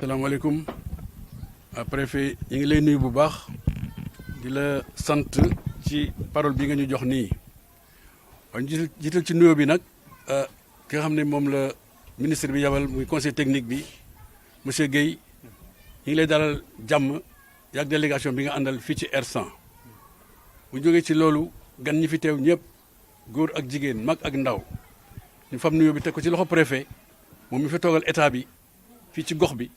salaamaaleykum préfet ñu ngi lay nuyu bu baax di la sant ci parole bi nga ñu jox nii waaye jiital ci nuyoo bi nag ki nga xam ne moom la ministre bi yabal muy conseil technique bi monsieur Guèye ñu ngi lay dalal jàmm yaag délégation bi nga àndal fii ci R100 bu jógee ci loolu gan ñi fi teew ñëpp góor ak jigéen mag ak ndaw ñu fam nuyoo bi teg ko ci loxo préfet moom mi fi toogal état bi fii ci gox bi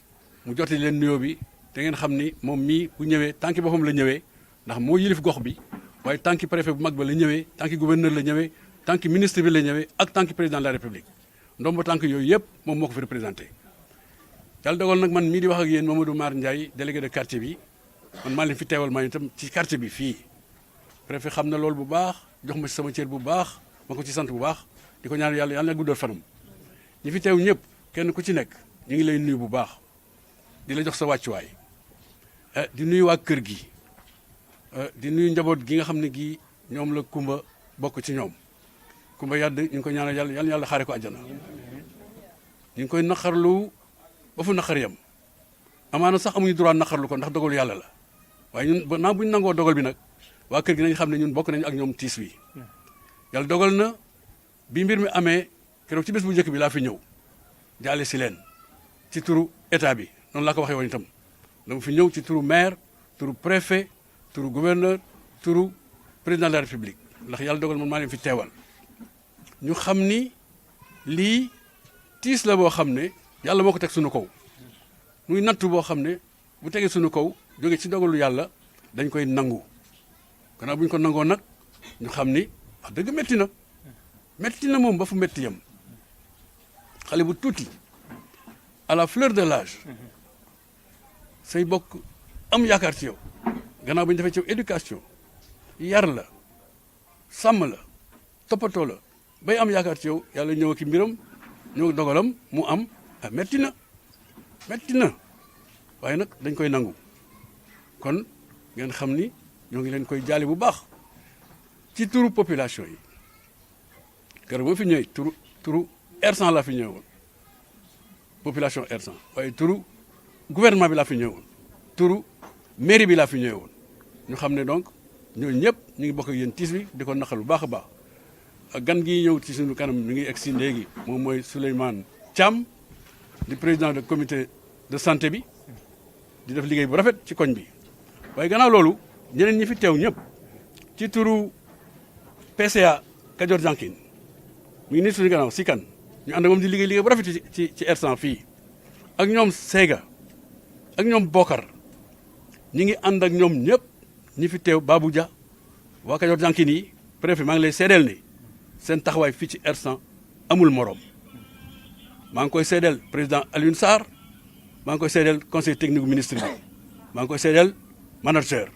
mu jotali leen nuyoo bi te ngeen xam ni moom mii bu ñëwee tànki boppam la ñëwee ndax moo yilif gox bi waaye tànki préfet bu mag ba la ñëwee tànki gouverneur la ñëwee tànki ministre bi la ñëwee ak tànki président de la république ndomba tànk yooyu yëpp moom moo ko fi représenté. yàlla dogal nag man mii di wax ak yéen Mamadou Mar Ndiaye délégué de quartier bi man maa leen fi teewal man itam ci quartier bi fii préfet xam na loolu bu baax jox ma ci sama cër bu baax ma ko ci sant bu baax di ko ñaan yàlla na guddal fanam ñi fi teew ñëpp kenn ku ci nekk ñu ngi lay nuyu bu baax di la jox sa wàccuwaay di nuyu waa kër gi di nuyu njaboot gi nga xam ne gii ñoom la Kumba bokk ci ñoom Kumba Yàdd ñu ngi koy ñaanal yàlla xaare ko àjjana ñu ngi koy naqarlu ba fu naqar yam amaana sax amuñu droit naqarlu ko ndax dogalu yàlla la waaye ñun naa buñ nangoo dogal bi nag waa kër gi nañ xam ne ñun bokk nañu ak ñoom tiis wi yàlla dogal na bi mbir mi amee keroog ci bés bu njëkk bi laa fi ñëw jaale si leen ci turu état bi noonu laa ko waxee woon itam dama fi ñëw ci turu maire turu préfet turu gouverneur turu président de la république ndax yàlla dogal man maa leen fi teewal ñu xam ni lii tiis la boo xam ne yàlla moo ko teg suñu kaw muy nattu boo xam ne bu tegee suñu kaw jóge ci dogalu yàlla dañ koy nangu gannaaw bu ñu ko nangoo nag ñu xam ni wax dëgg métti na moom ba fu métti yam xale bu tuuti à la fleur de l'âge say bokk am yaakaar ci yow gannaaw ba ñu defee ci yow éducation yar la sàmm la toppatoo la bay am yaakaar ci yow yàlla ñëw ak mbiram ñëw ak dogalam mu am métti na waaye nag dañ koy nangu kon ngeen xam ni ñoo ngi leen koy jaale bu baax ci turu population yi keroog boo fi ñëwee turu R100 laa fi ñëwoon population R100 waaye turu gouvernement bi laa fi ñëwoon turu mairie bi laa fi ñëwoon ñu xam ne donc ñooñu ñëpp ñu ngi bokk ak yéen tiis bi di ko naqal bu baax a baax gan gi ñëw ci suñu kanam mi ngi egg si léegi moom mooy Souleymane Thiam di président de comité de santé bi di def liggéey bu rafet ci koñ bi waaye gannaaw loolu ñeneen ñi fi teew ñëpp ci turu PCA Kajoor Jankin mu ngi nii suñu gannaaw si kan ñu ànd ak moom di liggéey bu rafet ci R100 fii ak ñoom Sega ak ñoom Bokar ñi ngi ànd ak ñoom ñëpp ñi fi teew Babou Dia waa Kajoor Jankin yi préfet maa ngi lay seedeel ni seen taxawaay fii ci R100 amul morom maa ngi koy seedeel président Alioune Sarr maa ngi koy seedeel conseil technique ministre bi maa ngi koy seedeel manager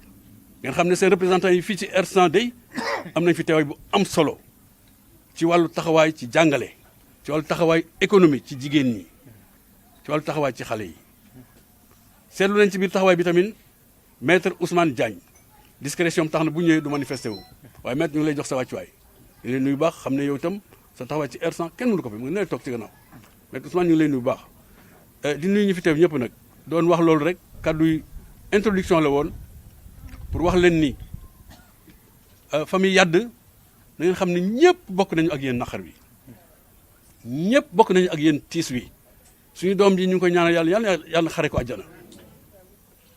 ngeen xam ne seen représentants yi fii ci R100 day am nañ fi teewaay bu am solo ci wàllu taxawaay ci jàngale ci wàllu taxawaay économie ci jigéen ñi ci wàllu taxawaay ci xale yi seetlu nañ ci biir taxawaay bi tamit maître Ousmane Diagne discrétion tax na bu ñëwee du manifesté wu waaye maître ñu ngi lay jox sa wàccuwaay ñu lay nuyu baax xam ne yow itam sa taxawaay ci R100 kenn mënu ko fi mu ngi ne toog ci gannaaw maître Ousmane ñu ngi lay nuyu baax di nuyu ñu fi teew ñëpp nag doon wax loolu rek kàddu introduction la woon pour wax leen ni famille Yàdd na ngeen xam ne ñëpp bokk nañu ak yéen naqar wi ñëpp bokk nañu ak yéen tiis wi suñu doom ji ñu ngi koy ñaanal yàlla xare ko àjjana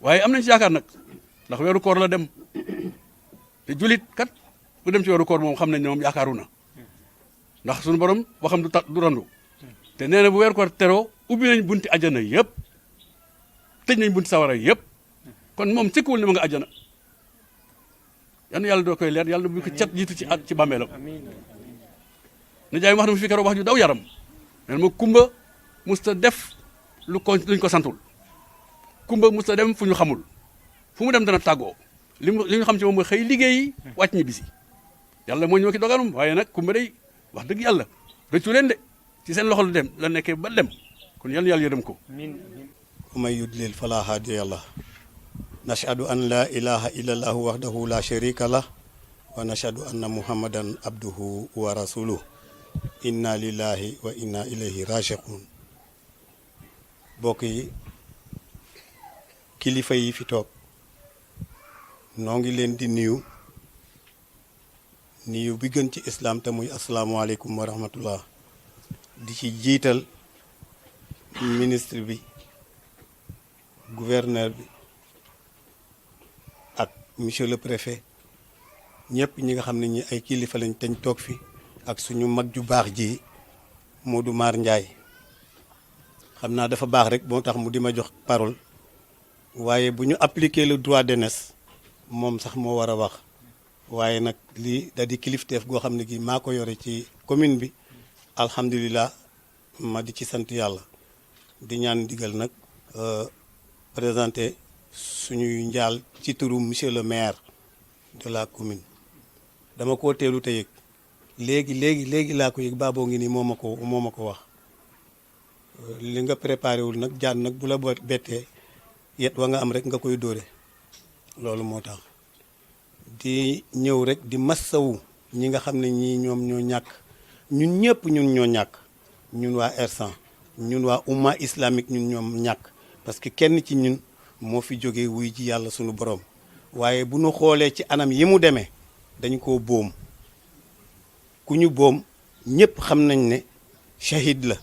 waaye am nañ ci yaakaar nag ndax weeru koor la dem te julit kat bu dem ci weeru koor moom xam nañ ne moom yaakaaru na ndax suñu borom waxam du randu te nee na bu weeru koor teroo ubbi nañ bunti àjjana yëpp tëj nañ bunti sawara yëpp kon moom sikkuwul ne ma nga àjjana yan yàlla doo koy leer yàlla bu ko cat jiitu ci bàmmeelam na jaay wax na mu fi keroog wax ju daw yaram mais ma kumba musta def luñ ko santul kumba musta dem fu ñu xamul fu mu dem dana tàggoo li ñu xam ci moom mooy xëy liggéeyi wàcc ñi bisi yàlla moo ñoo ki dogalum waaye nag kumba day wax dëgg yàlla rëccu leen de ci seen loxo la dem la nekkee ba dem kon yàlla yërëm ko ومن يضلل فلا هادي له نشهد أن لا إله إلا الله وحده لا شريك له ونشهد أن محمدا عبده ورسوله إنا لله وإنا إليه راجعون bokk yi kilifa yi fi toog noo ngi leen di nuyu bi gën ci islam te muy asalaamaaleykum wa rahmatullah di ci jiital ministre bi gouverneur bi ak monsieur le préfet ñëpp ñi nga xam ne ñi ay kilifa lañ teñ toog fi ak suñu mag ju baax ji Modou Mar Ndiaye xam naa dafa baax rek moo tax mu di ma jox parole waaye bu ñu appliquer le droit d'aînesse moom sax moo war a wax waaye nag lii da di kilifteef goo xam ne gi maa ko yore ci commune bi alhamdulilah ma di ci sant yàlla di ñaan digal nag présenté suñuy njaal ci turu monsieur le maire de la commune dama koo teelu te yëg léegi laa ko yëg baaboo ngi nii moo ma ko wax li nga préparé wul nag jaan nag bu la bettee yet wa nga am rek nga koy dóore loolu moo tax di ñëw rek di massawu ñi nga xam ne ñii ñoom ñoo ñàkk ñun ñëpp ñoo ñàkk ñun waa R100 ñun waa umma islamique ñun ñoom ñàkk parce que kenn ci ñun moo fi jógee wuy ji yàlla sunu borom waaye bu ñu xoolee ci anam yi mu demee dañ koo boom ku ñu boom ñëpp xam nañ ne shahid la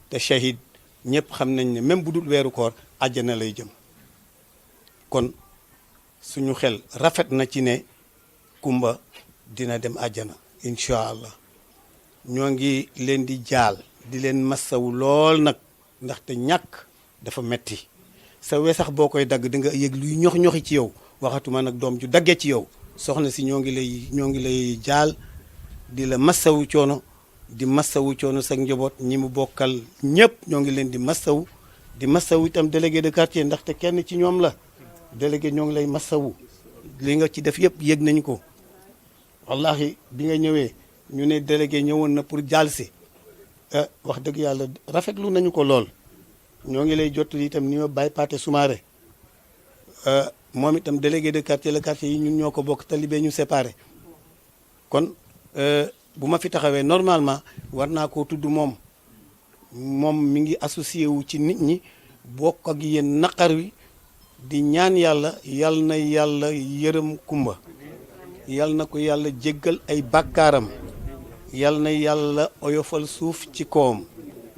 te shahid ñëpp xam nañ ne même bu dul weeru koor àjjana lay jëm kon suñu xel rafet na ci ne Kumba dina dem àjjana incha allah ñoo ngi leen di jaal di leen massawu lool nag ndaxte ñàkk dafa metti sa wesax boo koy dagg di nga yëg luy ñoxi ci yow waxatuma nag doom ju daggee ci yow soxna si ñoo ngi lay jaal di la massawu coono di massawu coono sa njaboot ñi mu bokkal ñëpp ñoo ngi leen di massawu itam délégué de quartier ndaxte kenn ci ñoom la délégué ñoo ngi lay massawu li nga ci def yëpp yëg nañ ko wallahi bi nga ñëwee ñu ne délégué ñëwoon na pour jaal si wax dëgg yàlla rafetlu nañu ko lool ñoo ngi lay jottali itam ni ma Baye Paté Soumaré moom itam délégué de quartier la quartier yi ñun ñoo ko bokk talibé ñu séparé kon bu ma fi taxawee normalement war naa koo tudd moom mi ngi associé wu ci nit ñi bokk ak yéen naqar wi di ñaan yàlla yal na yàlla yërëm Kumba yal na ko yàlla jéggal ay bàkkaaram yal na yàlla oyofal suuf ci kawam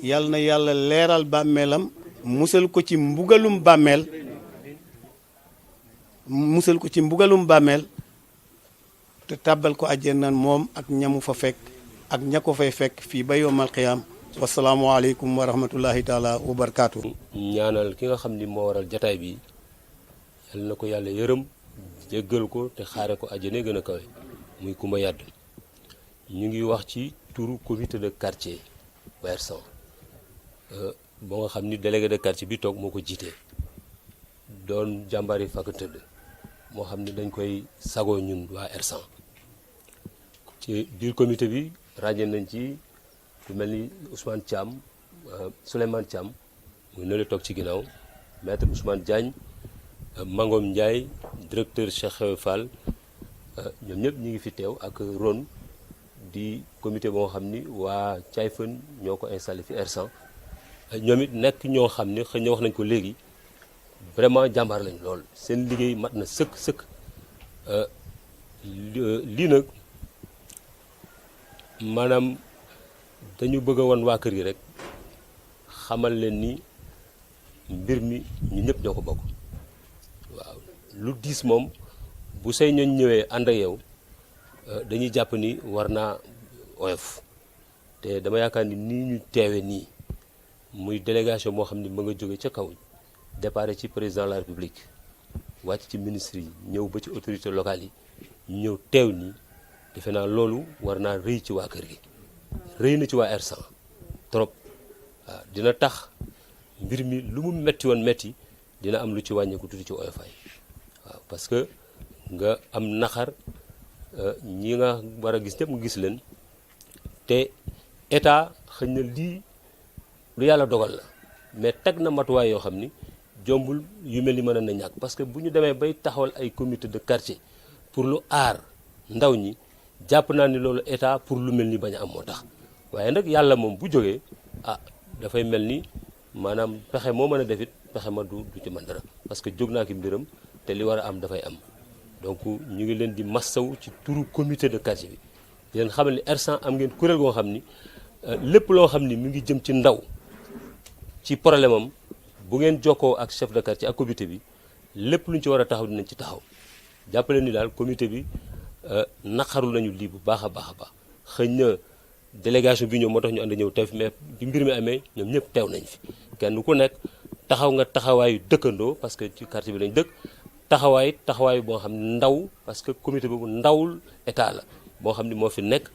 yal na yàlla leeral bàmmeelam musal ko ci mbugalum bàmmeel te tàbbal ko àjjana moom ak ñamu fa fekk ak ña ko fay fekk fii ba yowmal qiyaam wasalaamualeykum wa rahmatullahi taala wa barakaatu. ñaanal ki nga xam ni moo waral jataay bi yal na ko yàlla yërëm jéggal ko te xaare ko àjjana gën a kawe muy Kumba Yade ñu ngi wax ci turu comité de quartier bu R100 ba nga xam ni délégué de quartier bi toog moo ko jiitee doon jàmbari fakk tëdd moo xam ni dañ koy sagoo ñun waa R100 ci biir comité bi ràññee nañ ci lu mel ni Ousmane Thiam Souleymane Thiam muy ne la toog ci ginnaaw maître Ousmane Diagne Mangom Ndiaye directeur Cheikh Fall ñoom ñëpp ñu ngi fi teew ak Ron di comité boo xam ni waa Cayfen ñoo ko installé fi R100 ñoom it nekk ñoo xam ni xëy na wax nañ ko léegi vraiment jàmbaar lañ lool seen liggéey mat na sëkk lii nag maanaam dañu bëgg a wan waa kër gi rek xamal leen ni mbir mi ñu ñëpp ñoo ko bokk waaw lu diis moom bu say ñooñ ñëwee ànd ak yow dañuy jàpp ni war naa oyof te dama yaakaar ni nii ñu teewe nii muy délégation moo xam ni ma nga jóge ca kaw départ ci président de la république wàcc ci ministre yi ñëw ba ci autorité locale yi ñëw teew nii defe naa loolu war naa rëy ci waa kër gi rëy na ci waa R100 trop waaw dina tax mbir mi lu mu metti woon metti dina am lu ci wàññeeku tuuti ci oyofaay waaw parce que nga am naxar ñi nga war a gis ñëpp nga gis leen te état xëy na lii lu yàlla dogal la mais teg na matuwaay yoo xam ni jombul yu mel ni mën na ñàkk parce que bu ñu demee bay taxawal ay comité de quartier pour lu aar ndaw ñi jàpp naa ni loolu état pour lu mel ni bañ a am moo tax waaye nag yàlla moom bu jógee dafay mel ni maanaam pexe moo mën a def it pexe ma du ci mën dara parce que jóg naa ki mbiram te li war a am dafay am donc ñu ngi leen di massaw ci turu comité de quartier bi di leen xamal ni R100 am ngeen kuréel goo xam ni lépp loo xam ni mi ngi jëm ci ndaw ci problème am bu ngeen jokkoo ak chef de quartier ak comité bi lépp lu ñu ci war a taxaw dinañ ci taxaw jàppale ni daal comité bi naqarul nañu lii bu baax a baax a baax xëy na délégation bi ñëw moo tax ñu ànd ñëw teew fi mais bi mbir mi amee ñoom ñëpp teew nañ fi kenn ku nekk taxaw nga taxawaayu dëkkandoo parce que ci quartier bi lañ dëkk taxawaay boo xam ne ndaw parce que comité boobu ndawul état la boo xam ne moo fi nekk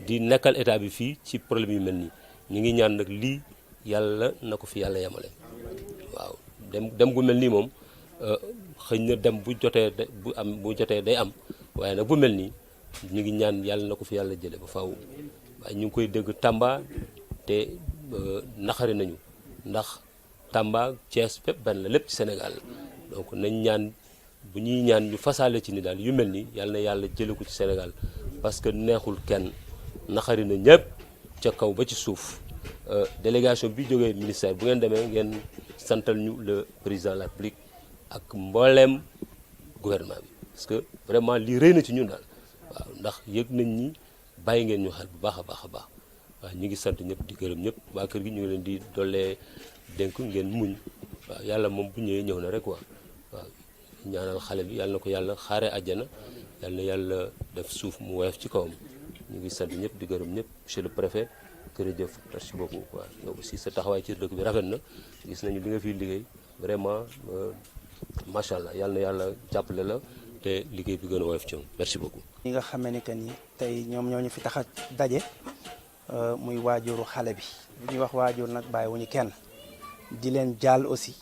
di nekkal état bi fii ci problème yu mel nii ñu ngi ñaan nag lii yàlla na ko fi yàlla yemale waaw dem gu mel nii moom xëy na dem bu jotee day am waaye nag bu mel nii ñu ngi ñaan yàlla na ko fi yàlla jële ba faaw waaye ñu ngi koy dégg Tamba te naqari nañu ndax Tamba Thiès fépp benn la lépp ci Sénégal la donc nañ ñaan bu ñuy ñaan ñu fasaale ci ni daal yu mel nii yàlla na yàlla jële ko ci Sénégal parce que neexul kenn naqari na ñëpp ca kaw ba ci suuf délégation bi jógee ministère bu ngeen demee ngeen santal ñu le président de la République ak mbooleem gouvernement bi parce que vraiment lii rëy na ci ñun daal waaw ndax yëg nañ ni bàyyi ngeen ñu xel bu baax a baax a baax waaw ñu ngi sant ñëpp di gërëm ñëpp waa kër gi ñu ngi leen di dollee dénk ngeen muñ waaw yàlla moom bu ñëwee ñëw na rek waaw ñaanal xale bi yàlla na ko yàlla xaare àjjana yàlla na yàlla def suuf mu woyof ci kawam ñu ngi sant ñëpp di gërëm ñëpp monsieur le préfet jërëjëf merci beaucoup waaw yow aussi sa taxawaay ci dëkk bi rafet na gis nañu li nga fiy liggéey vraiment macha allah yàlla na yàlla jàppale la te liggéey bi gën a woyof ci moom merci beaucoup. ñi nga xamee ne que ni tey ñoom ñoo ñu fi tax a daje muy waajuru xale bi bu ñuy wax waajur nag bàyyiwuñu kenn di leen jaal aussi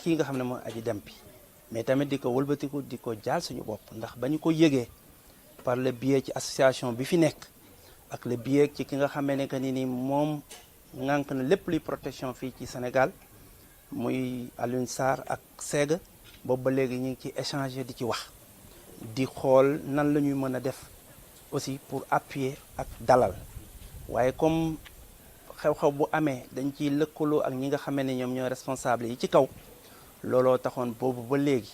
kii nga xam ne mooy aji dem bi mais tamit di ko wëlbatiku di ko jaal suñu bopp ndax ba ñu ko yëgee par le biais ci association bi fi nekk ak le biais ci ki nga xamee ne que ni moom ŋànk na lépp luy protection fii ci Sénégal muy Alioune Sarr ak Sega boobu ba léegi ñu ngi ci échanger di ci wax di xool nan la ñuy mën a def aussi pour appuyer ak dalal waaye comme xew-xew bu amee dañ ciy lëkkaloo ak ñi nga xamee ne ñoom ñooy responsable yi ci kaw looloo taxoon boobu ba léegi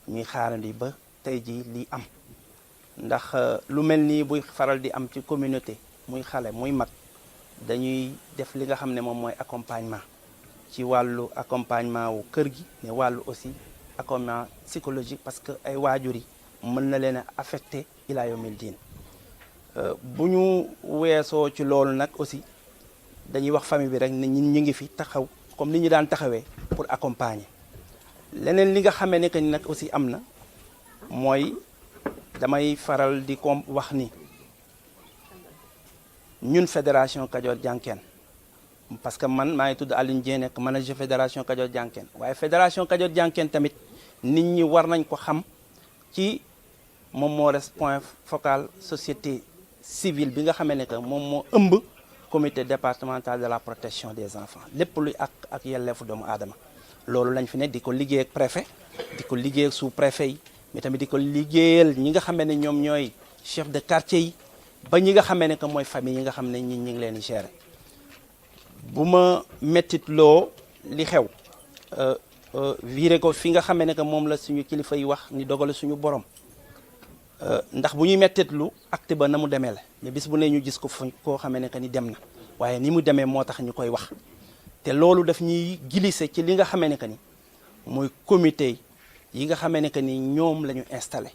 ñuy xaarandi ba tey jii lii am ndax lu mel nii buy faral di am ci communauté muy xale muy mag dañuy def li nga xam ne moom mooy accompagnement ci wàllu accompagnement wu kër gi mais wàllu aussi accompagnement psychologique parce que ay waajur yi mën na leen a affecté ilaa yawmil diin bu ñu weesoo ci loolu nag aussi dañuy wax famille bi rek ne ñun ñu ngi fi taxaw comme ni ñu daan taxawee pour accompagner leneen li nga xamee ne que ni nag aussi am na mooy damay faral di ko wax ni ñun fédération Kajoor Jànkeen parce que man maa ngi tudd Alioune Dieng nekk manager fédération Kajoor Jànkeen waaye fédération Kajoor Jànkeen tamit nit ñi war nañ ko xam ci moom moo res point focal société civile bi nga xamee ne que moom moo ëmb comité départemental de la protection des enfants lépp luy ak yelleefu doomu aadama loolu lañ fi ne di ko liggéey ak préfet di ko liggéey ak sous préfet yi mais tamit di ko liggéeyal ñi nga xamee ne ñoom ñooy chef de quartier yi ba ñi nga xamee ne que mooy famille yi nga xam ne ñi ngi leen di gérer bu ma mettit loo li xew viré ko fi nga xamee ne que moom la suñu kilifa yi wax ni dogale suñu borom ndax bu ñuy mettitlu acte ba na mu demee la mais bis bu ne ñu gis ko fu koo xamee ne que ni dem na waaye ni mu demee moo tax ñu koy wax te loolu daf ñuy glisser ci li nga xamee ne que ni mooy comité yi nga xamee ne que ni ñoom la ñu installé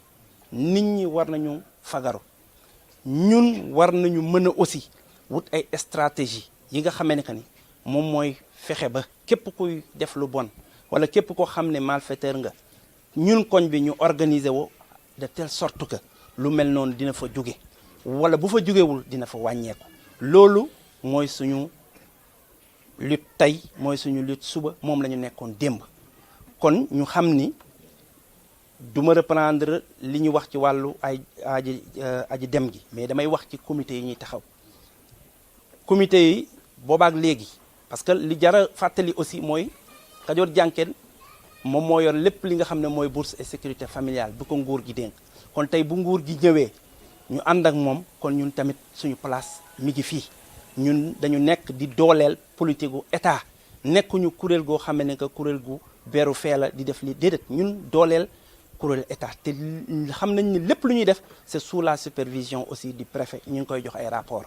nit ñi war nañu fagaru ñun war nañu mën a aussi wut ay stratégie yi nga xamee ne que ni moom mooy fexe ba képp kuy def lu bon wala képp koo xam ne malfaiteur nga ñun koñ bi ñu organiser wo de telle sorte que lu mel noonu dina fa jóge wala bu fa jógewul dina fa wàññeeku loolu mooy suñu lutte tey mooy suñu lutte suba moom la ñu nekkoon démb kon ñu xam ni duma reprendre li ñu wax ci wàllu aji dem gi mais damay wax ci comité yi ñuy taxaw comité yi boobaak léegi parce que li jara fàttali aussi mooy Kajoor Jànkeen moom moo yor lépp li nga xam ne mooy bourse et sécurité familiale bu ko nguur gi dénk kon tey bu nguur gi ñëwee ñu ànd ak moom kon ñun tamit suñu place mi ngi fii ñun dañu nekk di dooleel politique gu état nekkuñu kuréel goo xam ne que kuréel gu beru fee la di def li déedéet ñun dooleel kuréel état te xam nañ ni lépp lu ñuy def c'est sous la supervision aussi du préfet ñu ngi koy jox ay rapport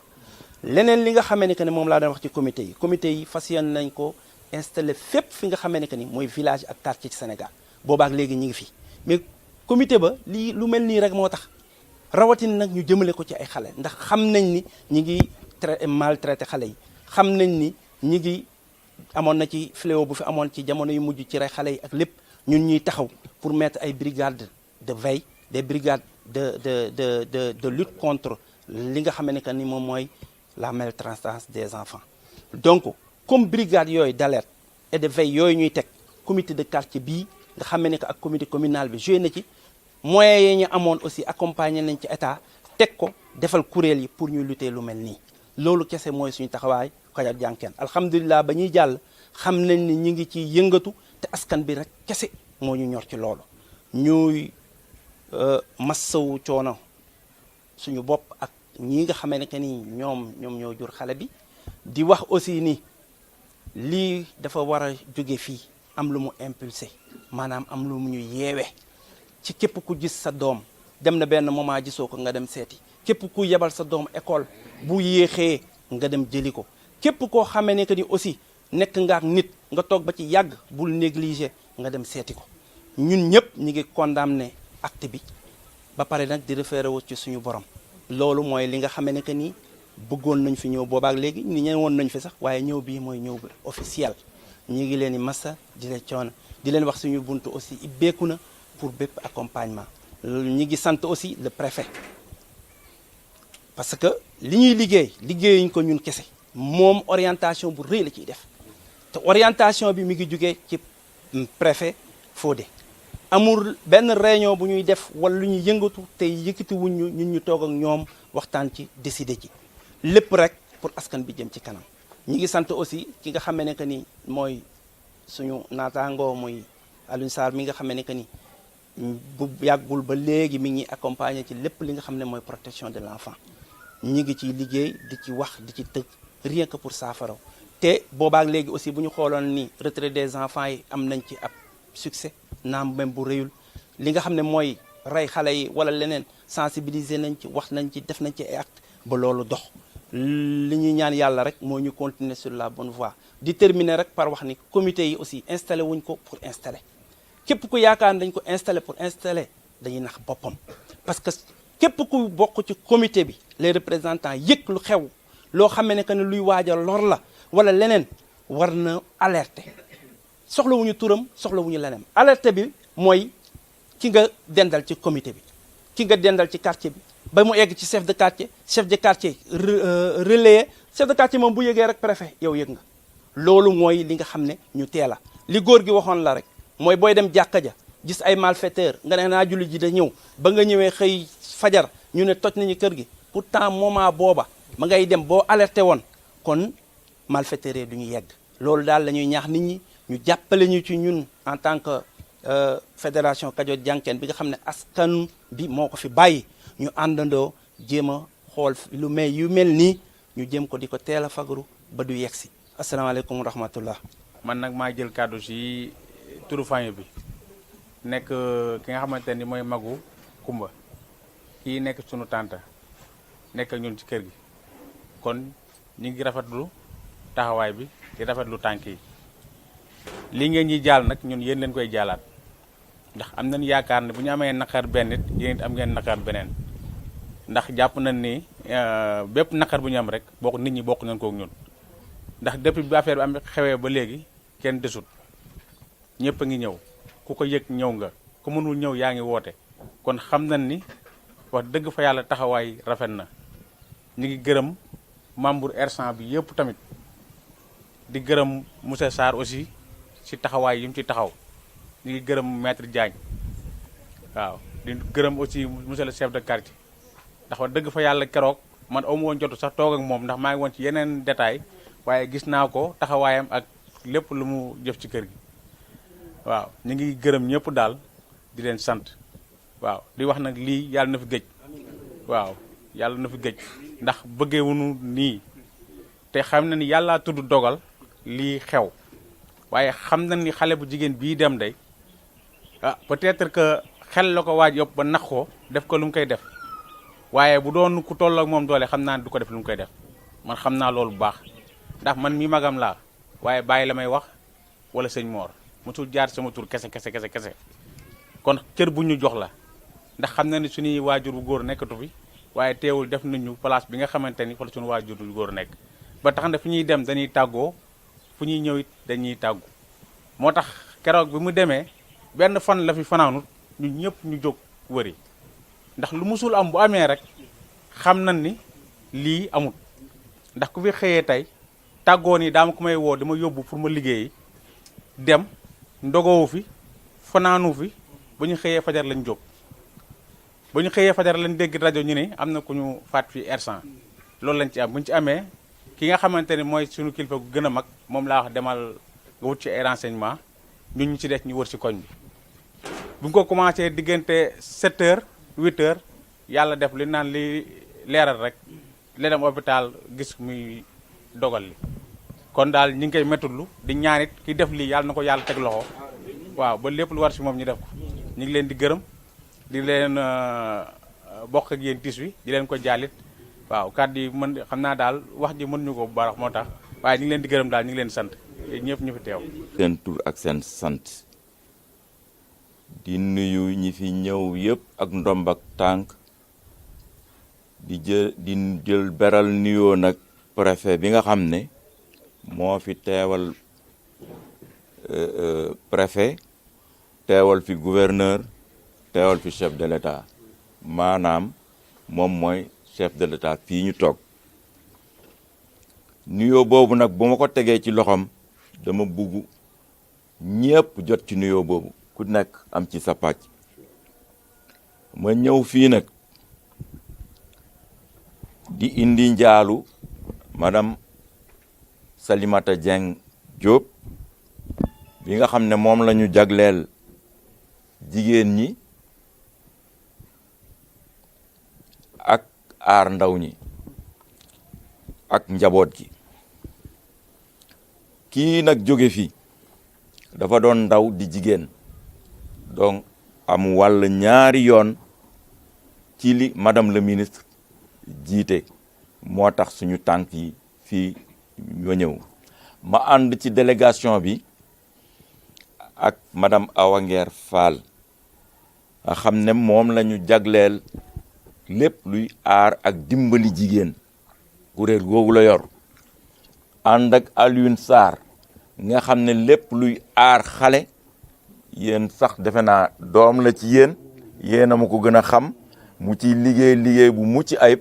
leneen li nga xamee ne que ne moom laa doon wax ci comité yi fas yéene nañ ko installé fépp fi nga xamee ne que ni mooy village ak quartier ci Sénégal boobaak léegi ñu ngi fi mais comité ba lii lu mel nii rek moo tax rawatina nag ñu jëmale ko ci ay xale ndax xam nañ ni ñi ngi maltraité xale yi xam nañ ni ñi ngi amoon na ci fléau bu fi amoon ci jamono yu mujj ci rey xale yi ak lépp ñun ñuy taxaw pour mettre ay brigades de veille des brigades de lutte contre li nga xam ne que ni moom mooy la maltraitance des enfants donc comme brigade yooyu d'alerte et de veille yooyu ñuy teg comité de quartier bii nga xam ne que ak comité communal bi joué na ci moyens yi ñu amoon aussi accompagné nañ ci état teg ko defal kuréel yi pour ñu lutter lu mel nii loolu kese mooy suñu taxawaay Kajoor Jànkeen alhamdulilah ba ñuy jàll xam nañ ni ñu ngi ci yëngatu te askan bi rek kese moo ñu ñor ci loolu ñuy massawu coono suñu bopp ak ñii nga xamee ne que ni ñoom ñoo jur xale bi di wax aussi ni lii dafa war a jóge fii am lu mu impulsé maanaam am lu mu ñu yeewe ci képp ku gis sa doom dem na benn moment gisoo ko nga dem seeti képp ku yebal sa doom école bu yéexee nga dem jëli ko képp koo xamee ne que ni aussi nekk nga ak nit nga toog ba ci yàgg bul négliger nga dem seeti ko ñun ñëpp ñi ngi condamné acte bi ba pare nag di référé wu ci suñu borom loolu mooy li nga xamee ne que ni bëggoon nañ fi ñëw boobaak léegi ni ñeen woon nañ fi sax waaye ñëw bii mooy ñëw bi officiel ñu ngi leen di massa di leen coono di leen wax suñu buntu aussi ibbeeku na pour bépp accompagnement loolu ñu ngi sant aussi le préfet parce que li ñuy liggéeyuñ ko ñun kese moom orientation bu rëy la ciy def te orientation bi mi ngi jugee ci préfet Fodé amul benn réunion bu ñuy def wala lu ñuy yëngatu te yëkkati wuñ ñun ñu toog ak ñoom waxtaan ci décider ci lépp rek pour askan bi jëm ci kanam ñi ngi sant aussi ki nga xamee ne que ni mooy suñu naataangoo muy Alioune Sarr mi nga xamee ne que ni bu yàggul ba léegi mi ngi accompagner ci lépp li nga xam ne mooy protection de l'enfant ñi ngi ciy liggéey di ci wax di ci tëgg rien que pour saafara te boobaak léegi aussi bu ñu xooloon ni retrait des enfants yi am nañ ci ab succès naam même bu rëyul li nga xam ne mooy rey xale yi wala leneen sensibiliser nañ ci wax nañ ci def nañ ci ay acte ba loolu dox li ñuy ñaan yàlla rek moo ñu continuer sur la bonne voie di terminer rek par wax ni comité yi aussi installé wuñ ko pour installer képp ku yaakaar dañ ko installé pour installer dañuy nax boppam parce que képp ku bokk ci comité bi les représentants yëg lu xew loo xam ne que ne luy waajal lor la wala leneen war na alerter soxlawuñu turam soxlawuñu leneen alerte bi mooy ki nga dendal ci comité bi ki nga dendal ci quartier bi ba mu egg ci chef de quartier relayé chef de quartier moom bu yëgee rek préfet yow yëg nga loolu mooy li nga xam ne ñu teel a li góor gi waxoon la rek mooy booy dem jàkka ja gis ay malfaiteur nga ne naa julli ji da ñëw ba nga ñëwee xëy fajar ñu ne toj nañu kër gi pourtant moment booba ma ngay dem boo alerté woon kon malfaiteurs yi du ñu yegg loolu daal la ñuy ñaax nit ñi ñu jàppale ñu ci ñun en tant que fédération Kajoor Jànkeen bi nga xam ne askan bi moo ko fi bàyyi ñu àndandoo jéem a xool yu mel nii ñu jéem ko di ko teel a fagaru ba du yegg si asalaamaaleykum wa rahmatullah man nag maa jël kàddu ci turu famille bi nekk ki nga xamante ni mooy magu Kumba kii nekk sunu tante nekk ak ñun ci kër gi kon ñu ngi rafetlu taxawaay bi di rafetlu tànk yi li ngeen ñi jaal nag ñun yéen leen koy jaalaat ndax am nañ yaakaar ne bu ñu amee naqar benn it yéen it am ngeen naqar beneen ndax jàpp nañ ni bépp naqar bu ñu am rek bokk nit ñi bokk nañ kook ñun ndax depuis bi affaire bi am xewee ba léegi kenn desut ñëpp a ngi ñëw ku ko yëg ñëw nga ku mënul ñëw yaa ngi woote kon xam nañ ni wax dëgg fa yàlla taxawaay rafet na ñu ngi gërëm membre R100 bi yëpp tamit di gërëm monsieur Sarr aussi ci taxawaay yi mu ci taxaw ñu ngi gërëm maître Diagne waaw di gërëm aussi monsieur le chef de quartier ndax wax dëgg fa yàlla keroog man amu woon jotu sax toog ak moom ndax maa ngi woon ci yeneen détail waaye gis naa ko taxawaayam ak lépp lu mu jëf ci kër gi waaw ñu ngi gërëm ñëpp daal di leen sant waaw di wax nag lii yàlla na fi gëj waaw yàlla na fi gëj ndax bëggewunu nii te xam na ni yàllaa tudd dogal lii xew waaye xam na ni xale bu jigéen bii dem day peut-être que xel la ko waaj yëpp ba nax ko def ko lu mu koy def waaye bu doon ku toll ak moom doole xam naa ne du ko def lu mu koy def man xam naa loolu bu baax ndax man mi magam laa waaye bàyyi la may wax wala sëñ Mor mosul jaar sama tur kese kon cër bu ñu jox la ndax xam na ni suñuy waajur bu góor nekkatu fi waaye teewul def nañu place bi nga xamante ni fa la suñu waajur bu góor nekk ba tax na fu ñuy dem dañuy tàggoo fu ñuy ñëw it dañuy tàggu moo tax keroog bi mu demee benn fan la fi fanaanut ñu ñëpp ñu jóg wëri ndax lu musul am bu amee rek xam nañ ni lii amut ndax ku fi xëyee tey tàggoo ni daama ko may woo dama yóbbu pour ma liggéeyi dem ndogowu fi fanaanu fi ba ñu xëyee fajar lañ jóg ba ñu xëyee fajar lañ dégg rajo ñu ne am na ku ñu faat fi R100 loolu lañ ci am bu ñu ci amee ki nga xamante ne mooy suñu kilifa gu gën a mag moom laa wax demal nga wut ci ay renseignement ñun ñu ci des ñu wër ci koñ bi bu ñu ko commencé diggante 7 heures 8 heures yàlla def li naan li leeral rek li dem hôpital gis muy dogal li kon daal ñi ngi koy méttulu di ñaanit ki def lii yàlla na ko yàlla teg loxo waaw ba lépp lu war ci moom ñu def ko ñu ngi leen di gërëm di leen bokk ak yéen tis wi di leen ko jaalit waaw kàddu yi mën xam naa daal wax ji mën ñu ko bu baax moo tax waaye ñu ngi leen di gërëm daal ñu ngi leen sant ñëpp ñu fi teew. seen tur ak seen sant di nuyu ñi fi ñëw yëpp ak ndomb ak tànk di jël beral nuyoo nag préfet bi nga xam ne moo fi teewal préfet teewal fi gouverneur teewal fi chef de l'État maanaam moom mooy chef de l'État fii ñu toog nuyoo boobu nag bu ma ko tegee ci loxoom dama bugg ñépp jot ci nuyoo boobu ku nekk am ci sa pàcc ma ñëw fii nag di indi njaalu madame Salimata Dieng Diop bi nga xam ne moom la ñu jagleel jigéen ñi ak aar ndaw ñi ak njaboot gi kii nag jóge fi dafa doon ndaw di jigéen donc am wàll ñaari yoon ci li madame le ministre jiite moo tax suñu tànk yi fii ñoo ñëw ma ànd ci délégation bi ak madame Awa Nguer Fall nga xam ne moom la ñu jagleel lépp luy aar ak dimbali jigéen kuréel googu la yor ànd ak Alioune Sarr nga xam ne lépp luy aar xale yéen sax defe naa doom la ci yéen a ma ko gën a xam mu ci liggéey bu mucc ayib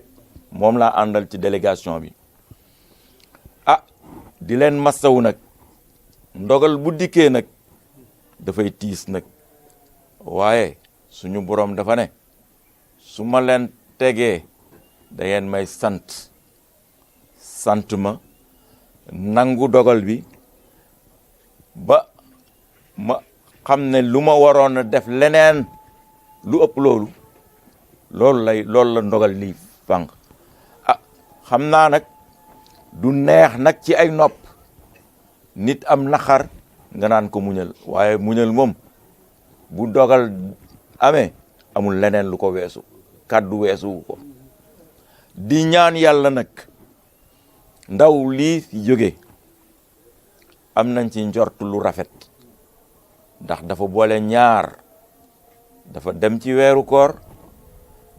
moom laa àndal ci délégation bi di leen masawu nag ndogal bu dikkee nag dafay tiis nag waaye suñu borom dafa ne su ma leen tegee da ngeen may sant ma nangu dogal bi ba ma xam ne lu ma waroon a def leneen lu ëpp loolu la ndogal lii fànq xam naa nag du neex nag ci ay nopp nit am naxar nga naan ko muñal waaye muñal moom bu dogal amee amul leneen lu ko weesu kàddu weesu ko di ñaan yàlla nag ndaw lii fi jóge am nañ ci njort lu rafet ndax dafa boole ñaar dafa dem ci weeru koor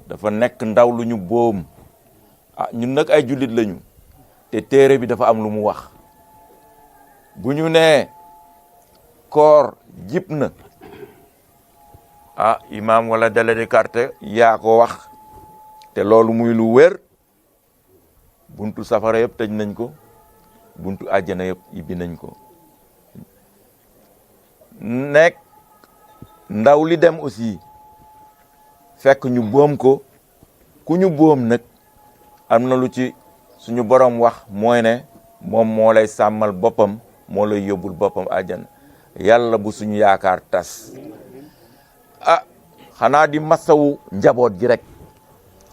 dafa nekk ndaw lu ñu boom ñun nag ay jullit lañu te téere bi dafa am lu mu wax bu ñu nee koor jib na imam wala délégué carte yaa ko wax te loolu muy lu wér buntu safara yëpp tëj nañ ko buntu àjjana yëpp ibbi nañ ko nekk ndaw li dem aussi fekk ñu boom ko ku ñu boom nag am na lu ci suñu borom wax mooy ne moom moo lay sàmmal boppam moo lay yóbbul boppam àjjana yàlla bu suñu yaakaar tas xanaa di masawu njaboot gi rek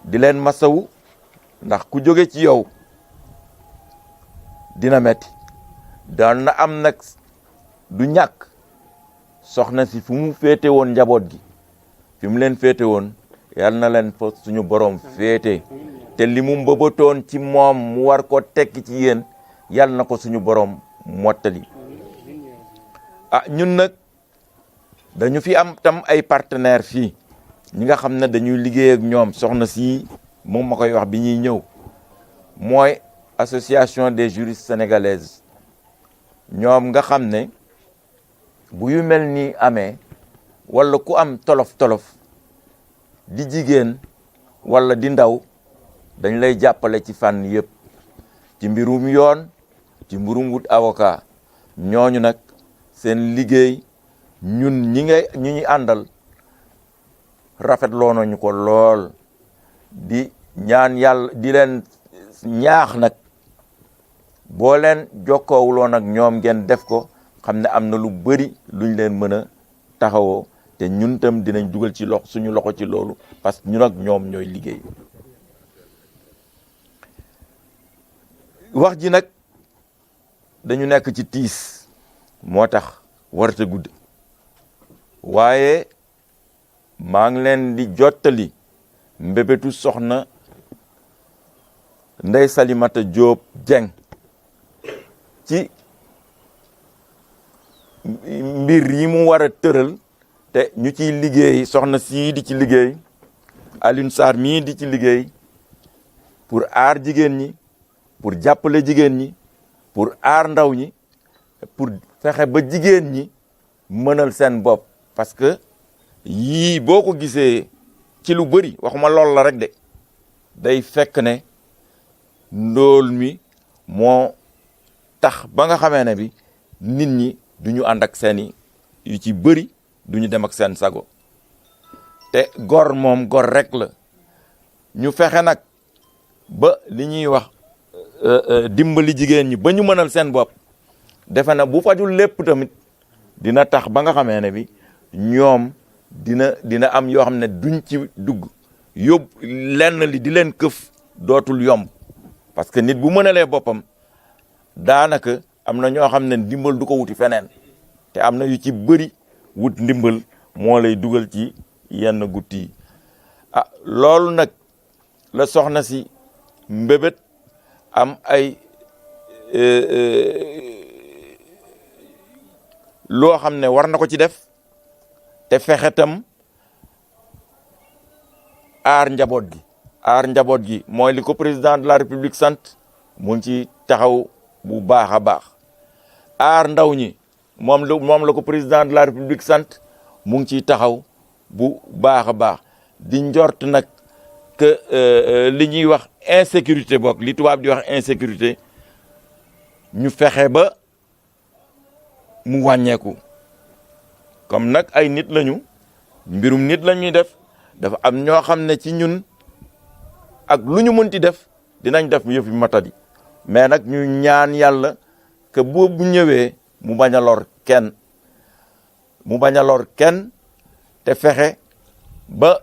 di leen masawu ndax ku jóge ci yow dina metti daan na am nag du ñàkk soxna si fu mu féete woon njaboot gi fi mu leen féete woon yal na leen fa suñu borom féete te li mu mbëbatoon ci moom mu war ko tekki ci yéen yal na ko suñu borom mottali. ñun nag dañu fi am tam ay partenaires fii ñi nga xam ne dañuy liggéey ak ñoom soxna si moom ma koy wax bi ñuy ñëw mooy association des juristes sénégalaises ñoom nga xam ne bu yu mel ni amee wala ku am tolof-tolof di jigéen wala di ndaw dañ lay jàppale ci fànn yëpp ci mbirum yoon ci mbirum wut avocat ñooñu nag seen liggéey ñun ñi àndal rafetloo nañu ko lool di ñaan yàlla di leen ñaax nag boo leen jokkoowuloon ak ñoom ngeen def ko xam ne am na lu bëri luñ leen mën a taxawoo te ñun tam dinañ dugal ci suñu loxo ci loolu parce que ñun ak ñoom ñooy liggéey. wax ji nag dañu nekk ci tiis moo tax warta gudd waaye maa ngi leen di jottali mbébétu soxna Ndeye Salimata Diop Dieng ci mbir yi mu war a tëral te ñu ciy liggéey soxna sii di ci liggéey Alioune Sarr mii di ci liggéey pour aar jigéen ñi pour jàppale jigéen ñi pour aar ndaw ñi pour fexe ba jigéen ñi mënal seen bopp parce que yii boo ko gisee ci lu bëri waxuma lool la rek de day fekk ne ndóol mi moo tax ba nga xamee ne bi nit ñi duñu ànd ak seeni yu ci bëri duñu dem ak seen sago te gor moom gor rek la ñu fexe nag ba li ñuy wax dimbali jigéen ñi ba ñu mënal seen bopp defe na bu fajul lépp tamit dina tax ba nga xamee ne bi ñoom dina am yoo xam ne duñ ci dugg yóbbu lenn li di leen këf dootul yomb parce que nit bu mënalee boppam daanaka am na ñoo xam ne ndimbal du ko wuti feneen te am na yu ci bëri wut ndimbal moo lay dugal ci yenn gutti yi loolu nag la soxna si mbébét am ay loo xam ne war na ko ci def te fexe tam aar njaboot gi mooy li ko président de la république sant mu ngi ci taxaw bu baax a baax aar ndaw ñi moom la ko président de la république sant mu ngi ciy taxaw bu baax a baax di njort nag que li ñuy wax insécurité bokk li tubaab di wax insécurité ñu fexe ba mu wàññeeku comme nag ay nit lañu mbirum nit la ñuy def dafa am ñoo xam ne ci ñun ak lu ñu mënti def dinañ def yëf yu matadi mais nag ñu ñaan yàlla que bu ñëwee mu bañ a lor kenn te fexe ba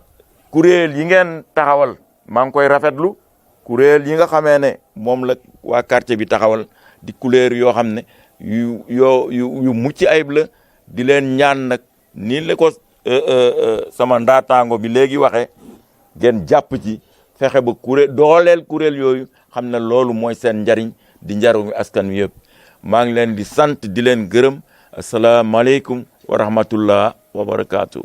kuréel yi ngeen taxawal maa ngi koy rafetlu kuréel yi nga xamee ne moom la waa quartier bi taxawal di kuréel yoo xam ne yu mucc ayib la di leen ñaan nag ni la ko sama ndaataango bi léegi waxee ngeen jàpp ci fexe ba dooleel kuréel yooyu xam ne loolu mooy seen njariñ di njariñu askan wi yëpp maa ngi leen di sant di leen gërëm asalaamaaleykum wa rahmatullah wa barakaatu.